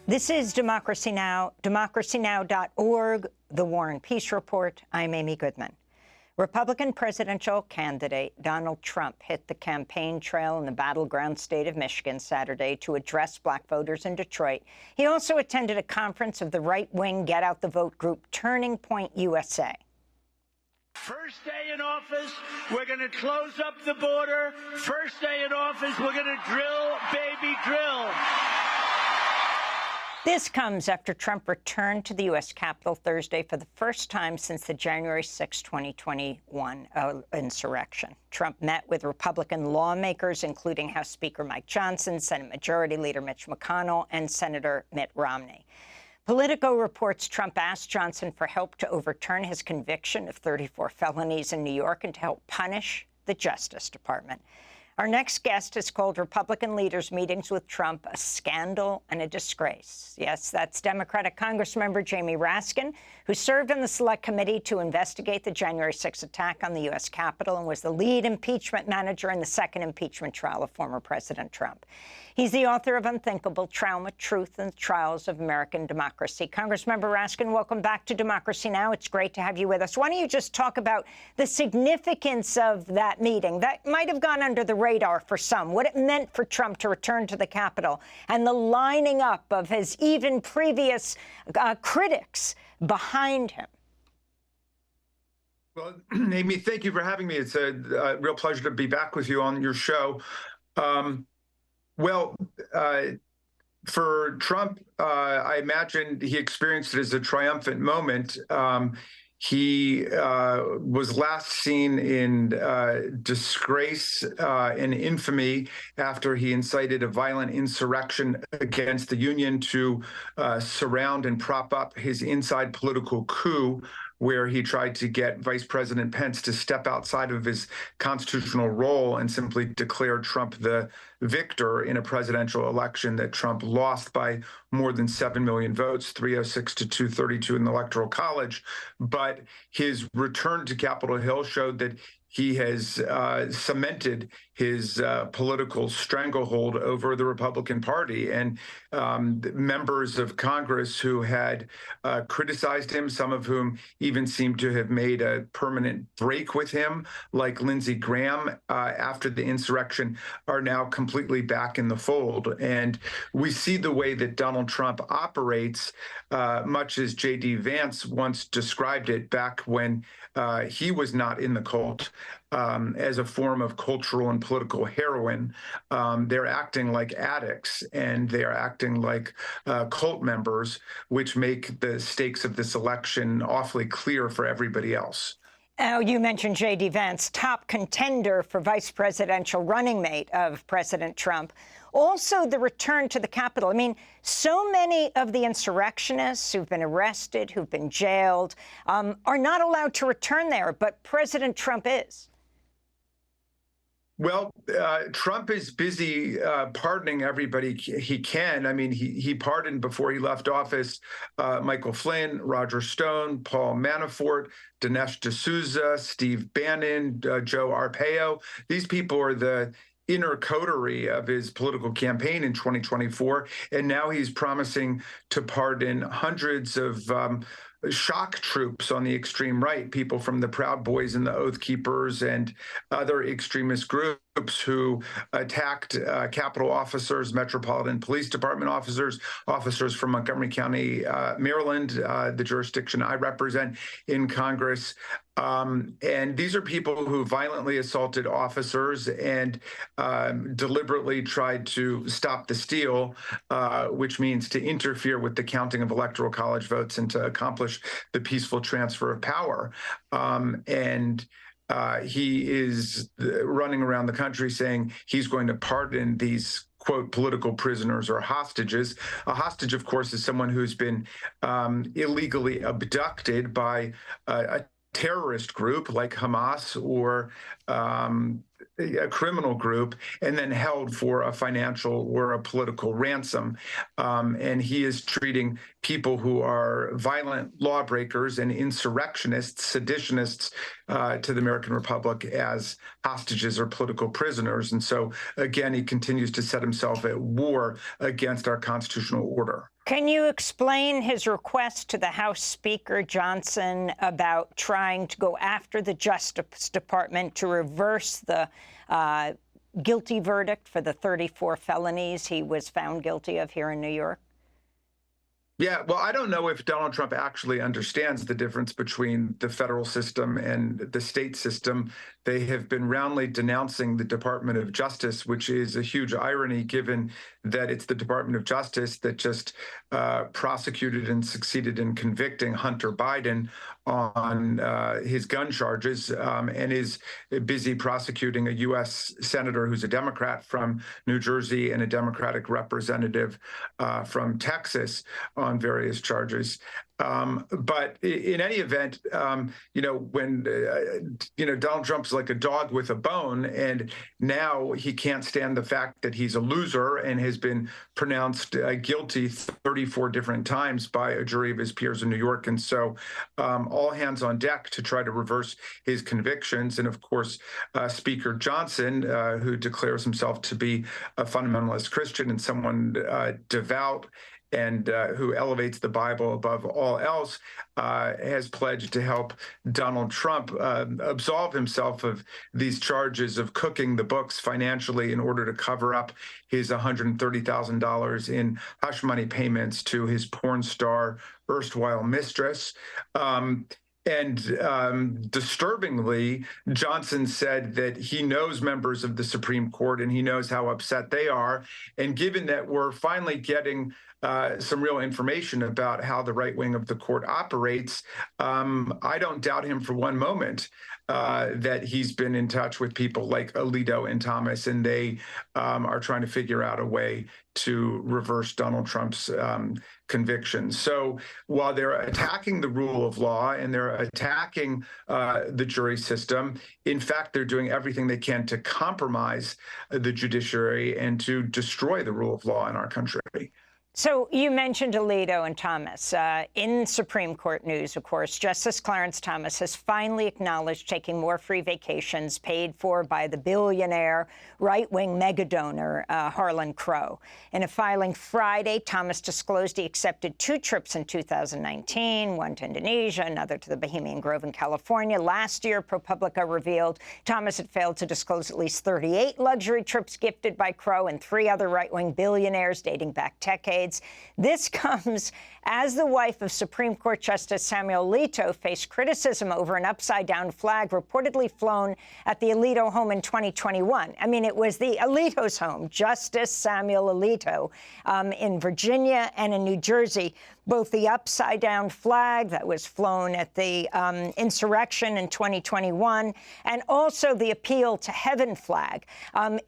This is Democracy Now!, democracynow.org, The War and Peace Report. I'm Amy Goodman. Republican presidential candidate Donald Trump hit the campaign trail in the battleground state of Michigan Saturday to address black voters in Detroit. He also attended a conference of the right-wing Get Out the Vote group Turning Point USA. First day in office, we're going to close up the border. First day in office, we're going to drill, baby, drill. This comes after Trump returned to the U.S. Capitol Thursday for the first time since the January 6, 2021 insurrection. Trump met with Republican lawmakers, including House Speaker Mike Johnson, Senate Majority Leader Mitch McConnell, and Senator Mitt Romney. Politico reports Trump asked Johnson for help to overturn his conviction of 34 felonies in New York and to help punish the Justice Department. Our next guest has called Republican leaders' meetings with Trump a scandal and a disgrace. Yes, that's Democratic Congressmember Jamie Raskin, who served on the Select Committee to investigate the January 6 attack on the U.S. Capitol and was the lead impeachment manager in the second impeachment trial of former President Trump. He's the author of Unthinkable: Trauma, Truth, and Trials of American Democracy. Congressmember Raskin, welcome back to Democracy Now! It's great to have you with us. Why don't you just talk about the significance of that meeting that might have gone under the radar for some, what it meant for Trump to return to the Capitol, and the lining up of his even previous critics behind him. Well, Amy, thank you for having me. It's a real pleasure to be back with you on your show. For Trump, I imagine he experienced it as a triumphant moment. He was last seen in disgrace and infamy after he incited a violent insurrection against the Union to surround and prop up his inside political coup, where he tried to get Vice President Pence to step outside of his constitutional role and simply declare Trump the victor in a presidential election that Trump lost by more than 7 million votes, 306 to 232 in the Electoral College. But his return to Capitol Hill showed that he has cemented his political stranglehold over the Republican Party. And members of Congress who had criticized him, some of whom even seemed to have made a permanent break with him, like Lindsey Graham, after the insurrection, are now completely back in the fold. And we see the way that Donald Trump operates, much as J.D. Vance once described it back when he was not in the cult, as a form of cultural and political heroin. They're acting like addicts, and they're acting like cult members, which make the stakes of this election awfully clear for everybody else. Now, you mentioned J.D. Vance, top contender for vice presidential running mate of President Trump. Also, the return to the Capitol. I mean, so many of the insurrectionists who've been arrested, who've been jailed, are not allowed to return there, but President Trump is. Well, Trump is busy pardoning everybody he can. I mean, he pardoned before he left office Michael Flynn, Roger Stone, Paul Manafort, Dinesh D'Souza, Steve Bannon, Joe Arpaio. These people are the inner coterie of his political campaign in 2024. And now he's promising to pardon hundreds of shock troops on the extreme right, people from the Proud Boys and the Oath Keepers and other extremist groups who attacked Capitol officers, Metropolitan Police Department officers, officers from Montgomery County, Maryland, the jurisdiction I represent in Congress. And these are people who violently assaulted officers and deliberately tried to stop the steal, which means to interfere with the counting of Electoral College votes and to accomplish the peaceful transfer of power. He is running around the country saying he's going to pardon these, quote, political prisoners or hostages. A hostage, of course, is someone who's been illegally abducted by a terrorist group like Hamas or a criminal group and then held for a financial or a political ransom. And he is treating people who are violent lawbreakers and insurrectionists, seditionists to the American Republic as hostages or political prisoners. And so, again, he continues to set himself at war against our constitutional order. Can you explain his request to the House Speaker Johnson about trying to go after the Justice Department to reverse the guilty verdict for the 34 felonies he was found guilty of here in New York? Yeah, well, I don't know if Donald Trump actually understands the difference between the federal system and the state system. They have been roundly denouncing the Department of Justice, which is a huge irony given that it's the Department of Justice that just prosecuted and succeeded in convicting Hunter Biden on his gun charges and is busy prosecuting a U.S. senator who's a Democrat from New Jersey and a Democratic representative from Texas on various charges. But in any event, when Donald Trump's like a dog with a bone, and now he can't stand the fact that he's a loser and has been pronounced guilty 34 different times by a jury of his peers in New York. And so all hands on deck to try to reverse his convictions. And of course, Speaker Johnson, who declares himself to be a fundamentalist Christian and someone devout and who elevates the Bible above all else, has pledged to help Donald Trump absolve himself of these charges of cooking the books financially in order to cover up his $130,000 in hush money payments to his porn star erstwhile mistress. And disturbingly, Johnson said that he knows members of the Supreme Court and he knows how upset they are. And given that we're finally getting some real information about how the right wing of the court operates, I don't doubt him for one moment that he's been in touch with people like Alito and Thomas, and they are trying to figure out a way to reverse Donald Trump's convictions. So while they're attacking the rule of law and they're attacking the jury system, in fact, they're doing everything they can to compromise the judiciary and to destroy the rule of law in our country. So you mentioned Alito and Thomas. In Supreme Court news, of course, Justice Clarence Thomas has finally acknowledged taking more free vacations paid for by the billionaire right-wing mega-donor Harlan Crow. In a filing Friday, Thomas disclosed he accepted 2 trips in 2019, one to Indonesia, another to the Bohemian Grove in California. Last year, ProPublica revealed Thomas had failed to disclose at least 38 luxury trips gifted by Crow and 3 other right-wing billionaires dating back decades. This comes as the wife of Supreme Court Justice Samuel Alito faced criticism over an upside-down flag reportedly flown at the Alito home in 2021. I mean, it was the Alito's home, Justice Samuel Alito, in Virginia and in New Jersey. Both the upside-down flag that was flown at the insurrection in 2021 and also the Appeal to Heaven flag.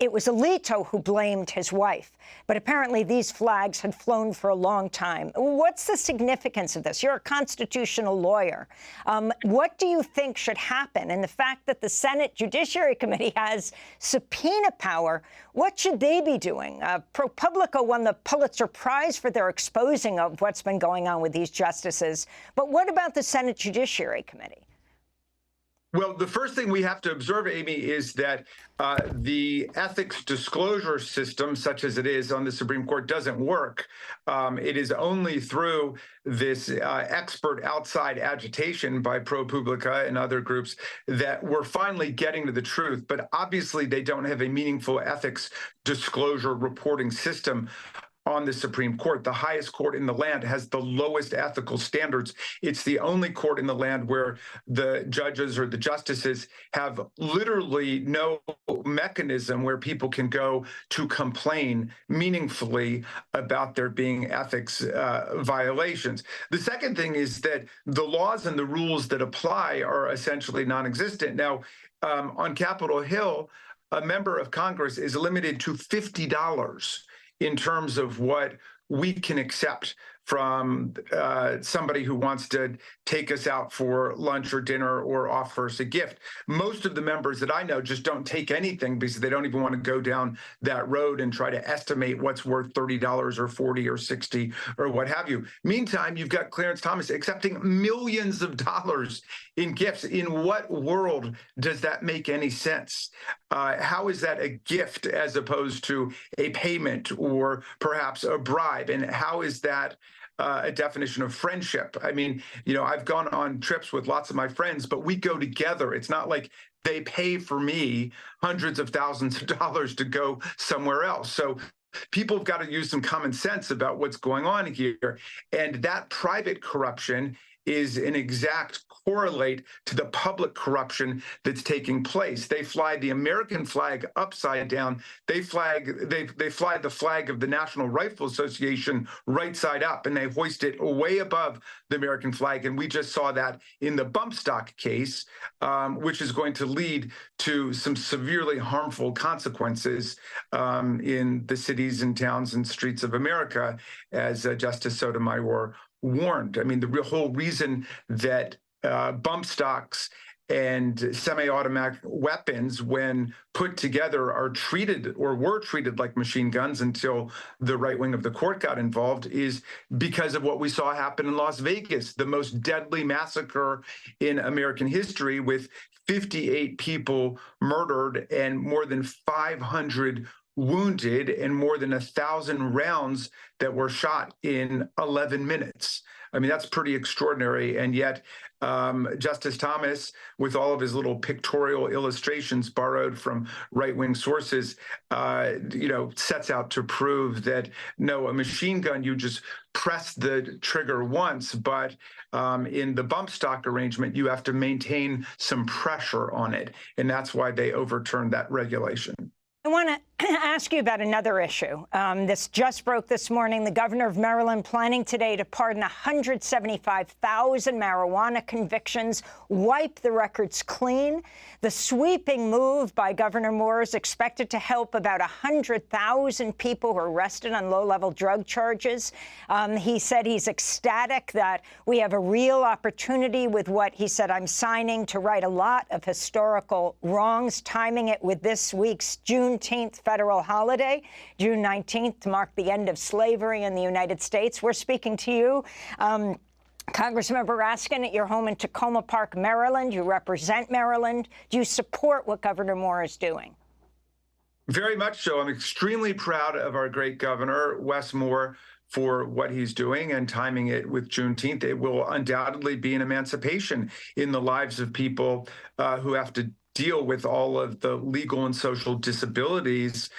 It was Alito who blamed his wife. But apparently these flags had flown for a long time. What's the significance of this? You're a constitutional lawyer. What do you think should happen? And the fact that the Senate Judiciary Committee has subpoena power, what should they be doing? ProPublica won the Pulitzer Prize for their exposing of what's been going on with these justices. But what about the Senate Judiciary Committee? Well, the first thing we have to observe, Amy, is that the ethics disclosure system, such as it is on the Supreme Court, doesn't work. It is only through this expert outside agitation by ProPublica and other groups that we're finally getting to the truth. But obviously, they don't have a meaningful ethics disclosure reporting system on the Supreme Court. The highest court in the land has the lowest ethical standards. It's the only court in the land where the judges or the justices have literally no mechanism where people can go to complain meaningfully about there being ethics violations. The second thing is that the laws and the rules that apply are essentially non-existent. Now, on Capitol Hill, a member of Congress is limited to $50 in terms of what we can accept from somebody who wants to take us out for lunch or dinner or offer us a gift. Most of the members that I know just don't take anything because they don't even want to go down that road and try to estimate what's worth $30 or 40 or 60 or what have you. Meantime, you've got Clarence Thomas accepting millions of dollars in gifts. In what world does that make any sense? How is that a gift as opposed to a payment or perhaps a bribe? And how is that a definition of friendship? I mean, I've gone on trips with lots of my friends, but we go together. It's not like they pay for me hundreds of thousands of dollars to go somewhere else. So people have got to use some common sense about what's going on here. And that private corruption is an exact correlate to the public corruption that's taking place. They fly the American flag upside down. They fly the flag of the National Rifle Association right side up, and they hoist it way above the American flag. And we just saw that in the bump stock case, which is going to lead to some severely harmful consequences in the cities and towns and streets of America, as Justice Sotomayor warned. I mean, the whole reason that bump stocks and semi-automatic weapons, when put together, are treated or were treated like machine guns until the right wing of the court got involved, is because of what we saw happen in Las Vegas, the most deadly massacre in American history, with 58 people murdered and more than 500 wounded and more than 1,000 rounds that were shot in 11 minutes. I mean, that's pretty extraordinary. And yet Justice Thomas, with all of his little pictorial illustrations borrowed from right-wing sources, sets out to prove that, no, a machine gun, you just press the trigger once, but in the bump stock arrangement, you have to maintain some pressure on it. And that's why they overturned that regulation. I want to ask you about another issue. This just broke this morning. The governor of Maryland planning today to pardon 175,000 marijuana convictions, wipe the records clean. The sweeping move by Governor Moore is expected to help about 100,000 people who are arrested on low-level drug charges. He said he's ecstatic that we have a real opportunity with what he said, I'm signing to right a lot of historical wrongs, timing it with this week's Juneteenth federal holiday, June 19th, to mark the end of slavery in the United States. We're speaking to you, Congressmember Raskin, at your home in Tacoma Park, Maryland. You represent Maryland. Do you support what Governor Moore is doing? Very much so. I'm extremely proud of our great governor, Wes Moore, for what he's doing and timing it with Juneteenth. It will undoubtedly be an emancipation in the lives of people who have to deal with all of the legal and social disabilities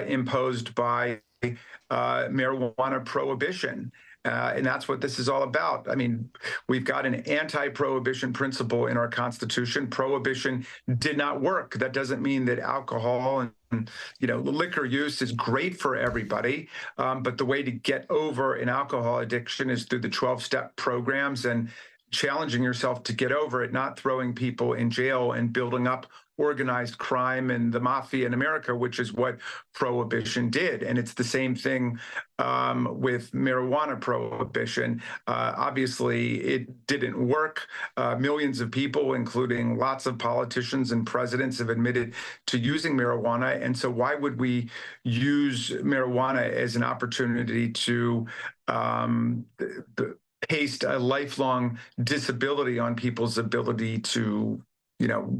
imposed by marijuana prohibition. And that's what this is all about. I mean, we've got an anti-prohibition principle in our Constitution. Prohibition did not work. That doesn't mean that alcohol and liquor use is great for everybody. But the way to get over an alcohol addiction is through the 12-step programs and challenging yourself to get over it, not throwing people in jail and building up organized crime and the mafia in America, which is what prohibition did. And it's the same thing with marijuana prohibition. Obviously, it didn't work. Millions of people, including lots of politicians and presidents, have admitted to using marijuana. And so why would we use marijuana as an opportunity to paste a lifelong disability on people's ability to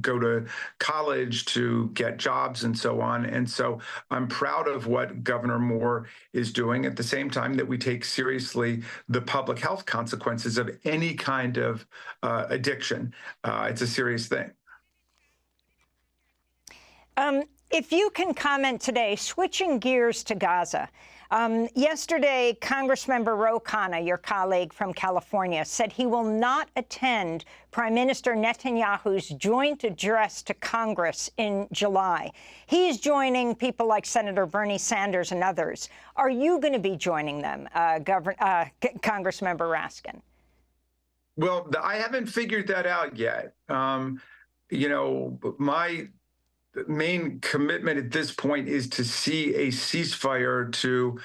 go to college, to get jobs, and so on. And so I'm proud of what Governor Moore is doing, at the same time that we take seriously the public health consequences of any kind of addiction. It's a serious thing. If you can comment today, switching gears to Gaza. Yesterday, Congressmember Ro Khanna, your colleague from California, said he will not attend Prime Minister Netanyahu's joint address to Congress in July. He's joining people like Senator Bernie Sanders and others. Are you going to be joining them, Congressmember Raskin? Well, I haven't figured that out yet. My main commitment at this point is to see a ceasefire to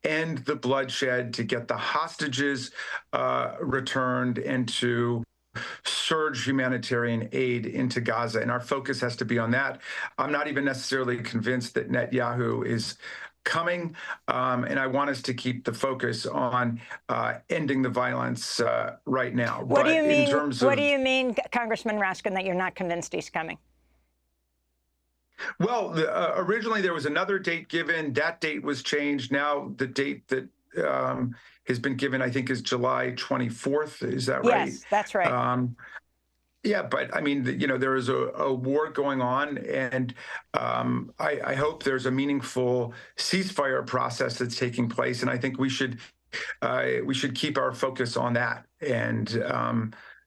end the bloodshed, to get the hostages returned, and to surge humanitarian aid into Gaza. And our focus has to be on that. I'm not even necessarily convinced that Netanyahu is coming, and I want us to keep the focus on ending the violence right now. What do you mean? In terms What of, do you mean, Congressman Raskin, that you're not convinced he's coming? Well, originally there was another date given. That date was changed. Now the date that has been given, I think, is July 24th. Is that right? Yes, that's right. Yeah, but I mean, there is a war going on, and I hope there's a meaningful ceasefire process that's taking place, and I think we should keep our focus on that. And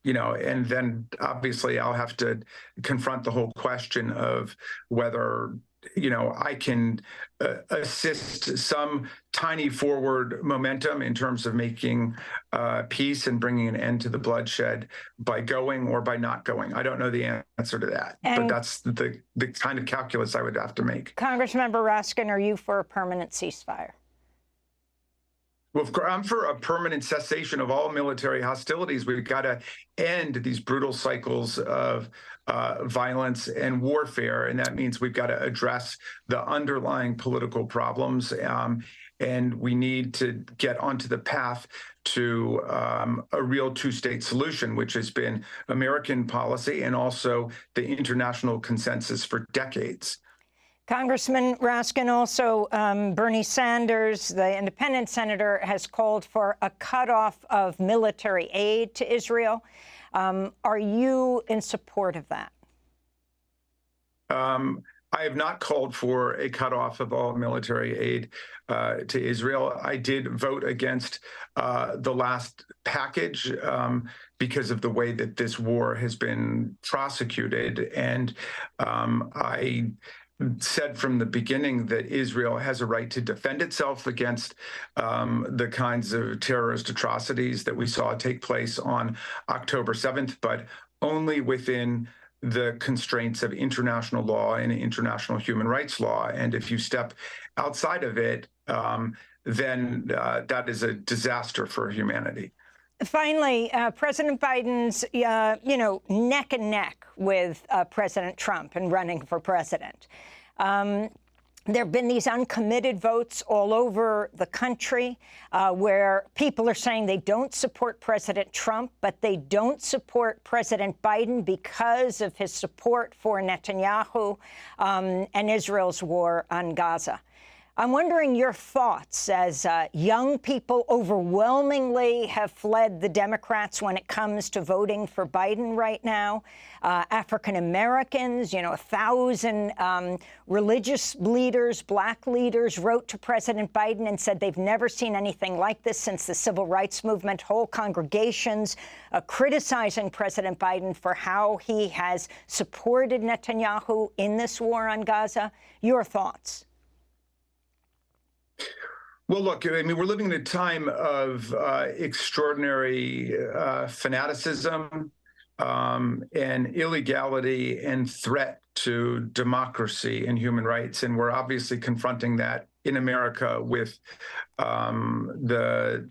and then obviously I'll have to confront the whole question of whether I can assist some tiny forward momentum in terms of making peace and bringing an end to the bloodshed by going or by not going. I don't know the answer to that, but that's the kind of calculus I would have to make. Congressmember Raskin, are you for a permanent ceasefire? Well, I'm for a permanent cessation of all military hostilities. We've got to end these brutal cycles of violence and warfare, and that means we've got to address the underlying political problems, and we need to get onto the path to a real two-state solution, which has been American policy and also the international consensus for decades. Congressman Raskin, also Bernie Sanders, the independent senator, has called for a cutoff of military aid to Israel. Are you in support of that? I have not called for a cutoff of all military aid to Israel. I did vote against the last package because of the way that this war has been prosecuted. And I said from the beginning that Israel has a right to defend itself against the kinds of terrorist atrocities that we saw take place on October 7th, but only within the constraints of international law and international human rights law. And if you step outside of it, then that is a disaster for humanity. Finally, President Biden's, neck and neck with President Trump in running for president. There have been these uncommitted votes all over the country where people are saying they don't support President Trump, but they don't support President Biden because of his support for Netanyahu and Israel's war on Gaza. I'm wondering your thoughts as young people overwhelmingly have fled the Democrats when it comes to voting for Biden right now. African Americans, 1,000 religious leaders, black leaders wrote to President Biden and said they've never seen anything like this since the civil rights movement. Whole congregations criticizing President Biden for how he has supported Netanyahu in this war on Gaza. Your thoughts? Well, look, I mean, we're living in a time of extraordinary fanaticism and illegality and threat to democracy and human rights. And we're obviously confronting that in America with the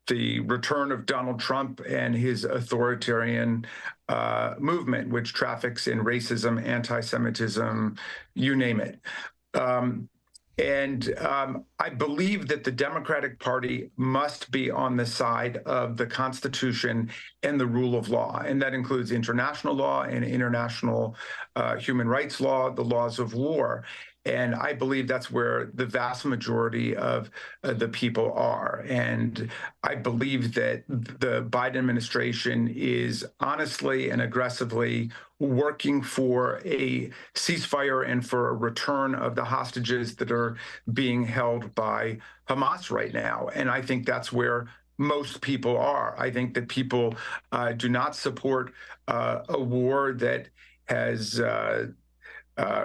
return of Donald Trump and his authoritarian movement, which traffics in racism, anti-Semitism, you name it. And I believe that the Democratic Party must be on the side of the Constitution and the rule of law. And that includes international law and international human rights law, the laws of war. And I believe that's where the vast majority of the people are. And I believe that the Biden administration is honestly and aggressively working for a ceasefire and for a return of the hostages that are being held by Hamas right now. And I think that's where most people are. I think that people do not support a war that has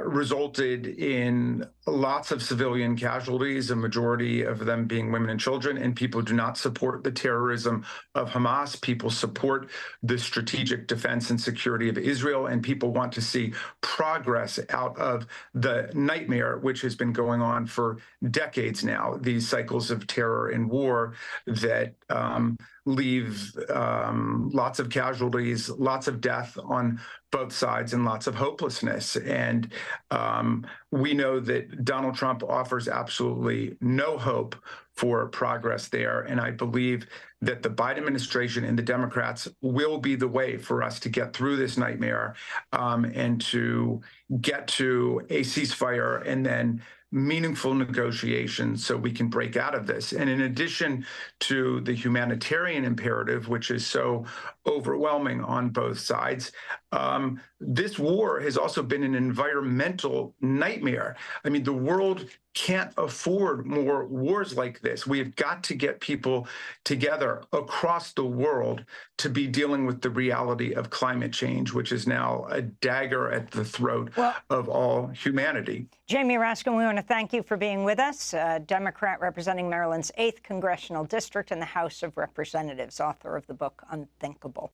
resulted in lots of civilian casualties, a majority of them being women and children, and people do not support the terrorism of Hamas. People support the strategic defense and security of Israel, and people want to see progress out of the nightmare which has been going on for decades now, these cycles of terror and war that leave lots of casualties, lots of death on both sides, and lots of hopelessness. And we know that Donald Trump offers absolutely no hope for progress there. And I believe that the Biden administration and the Democrats will be the way for us to get through this nightmare and to get to a ceasefire and then meaningful negotiations so we can break out of this. And in addition to the humanitarian imperative, which is so overwhelming on both sides, this war has also been an environmental nightmare. I mean, the world can't afford more wars like this. We have got to get people together across the world to be dealing with the reality of climate change, which is now a dagger at the throat of all humanity. Jamie Raskin, we want to thank you for being with us, Democrat representing Maryland's 8th Congressional District in the House of Representatives, author of the book Unthinkable.